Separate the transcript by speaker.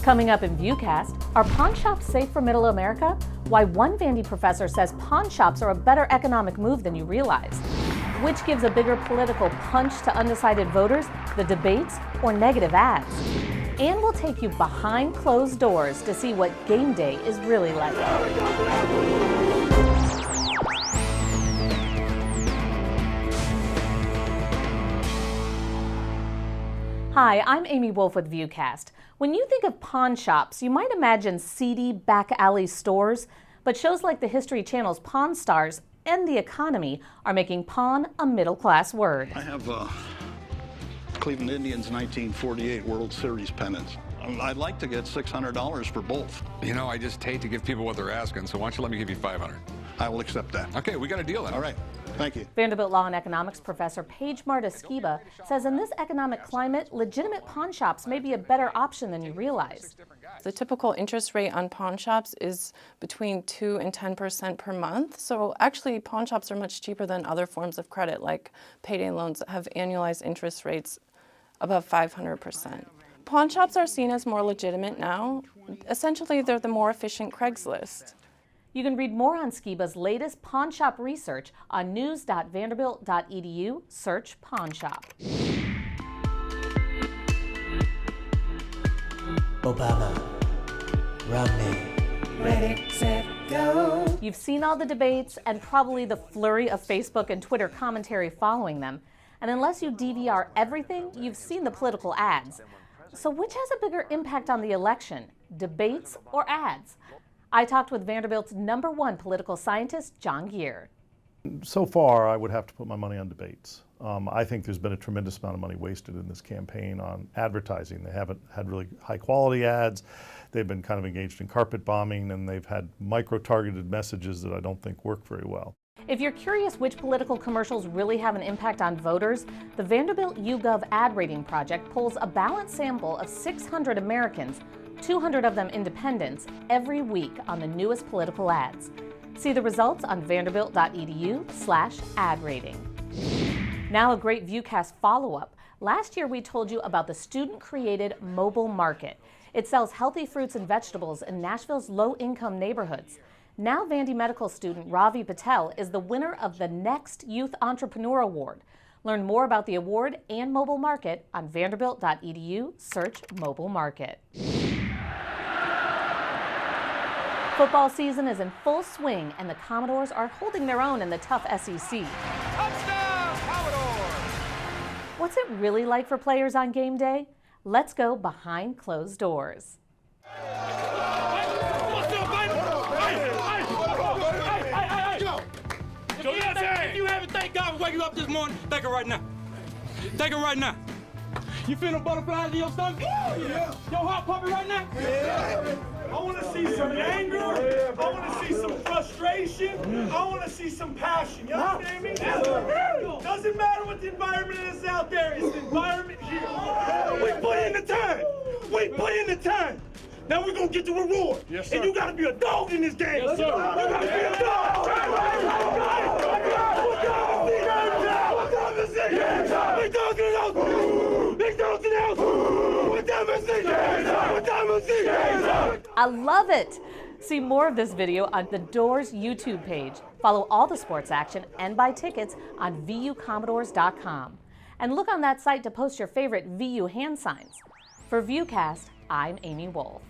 Speaker 1: Coming up in VUCast, are pawn shops safe for middle America? Why one Vandy professor says pawn shops are a better economic move than you realize. Which gives a bigger political punch to undecided voters, the debates or negative ads? And we'll take you behind closed doors to see what game day is really like. Hi, I'm Amy Wolf with VUCast. When you think of pawn shops, you might imagine seedy back alley stores, but shows like the History Channel's Pawn Stars and The Economy are making pawn a middle-class word.
Speaker 2: I have Cleveland Indians 1948 World Series pennants. I'd like to get $600 for both.
Speaker 3: You know, I just hate to give people what they're asking, so why don't you let me give you $500?
Speaker 2: I will accept that.
Speaker 3: Okay, we got a deal then.
Speaker 2: All right, thank you.
Speaker 1: Vanderbilt Law and Economics professor Paige Marta-Skiba says in this economic climate, legitimate pawn shops may be a better option than you realize.
Speaker 4: The typical interest rate on pawn shops is between 2 and 10% per month. So actually, pawn shops are much cheaper than other forms of credit, like payday loans that have annualized interest rates above 500%. Pawn shops are seen as more legitimate now. Essentially, they're the more efficient Craigslist.
Speaker 1: You can read more on Skiba's latest pawn shop research on news.vanderbilt.edu. Search pawn shop.
Speaker 5: Obama, Romney, ready, set, go.
Speaker 1: You've seen all the debates and probably the flurry of Facebook and Twitter commentary following them. And unless you DVR everything, you've seen the political ads. So which has a bigger impact on the election, debates or ads? I talked with Vanderbilt's #1 political scientist, John Geer.
Speaker 6: So far, I would have to put my money on debates. I think there's been a tremendous amount of money wasted in this campaign on advertising. They haven't had really high quality ads. They've been kind of engaged in carpet bombing, and they've had micro-targeted messages that I don't think work very well.
Speaker 1: If you're curious which political commercials really have an impact on voters, the Vanderbilt YouGov Ad Rating Project polls a balanced sample of 600 Americans, 200 of them independents, every week on the newest political ads. See the results on vanderbilt.edu/ad rating. Now a great VUCast follow-up. Last year we told you about the student-created mobile market. It sells healthy fruits and vegetables in Nashville's low-income neighborhoods. Now Vandy medical student Ravi Patel is the winner of the Next Youth Entrepreneur Award. Learn more about the award and mobile market on vanderbilt.edu. Search mobile market. Football season is in full swing, and the Commodores are holding their own in the tough SEC.
Speaker 3: Touchdown, Commodore!
Speaker 1: What's it really like for players on game day? Let's go behind closed doors.
Speaker 7: If you haven't thanked God for waking you up this morning, thank Him right now. Thank Him right now. You feel the butterflies in your stomach? Yeah. Your heart pumping right now?
Speaker 8: Yeah. I want to see some anger. I want to see some frustration. I want to see some passion. You understand me? Doesn't matter what the environment is out there. It's the environment here. We put in the time. We put in the time. Now we're going to get the reward. Yes, sir. And you got to be a dog in this game. Yes, sir. You got to be a dog.
Speaker 1: I love it! See more of this video on the Dores YouTube page. Follow all the sports action and buy tickets on VUCommodores.com. And look on that site to post your favorite VU hand signs. For VUCast, I'm Amy Wolf.